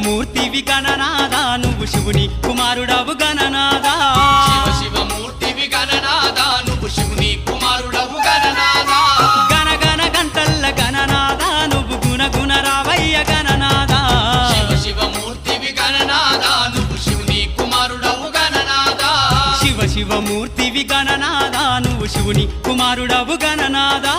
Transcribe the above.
శివమూర్తివి గణనాదా నువ్వు శివుని కుమారుడవు గణనాదా శివమూర్తివి గణనాదా నువ్వు శివుని కుమారుడవు గణనాదా గణ గణ గంటల్ల గణనాదా నువ్వు గుణ గుణ రావయ్య గణనాదా శివమూర్తివి గణనాదా నువ్వు శివుని కుమారుడవు గణనాదా శివమూర్తివి గణనాదా నువ్వు శివుని కుమారుడవు గణనాదా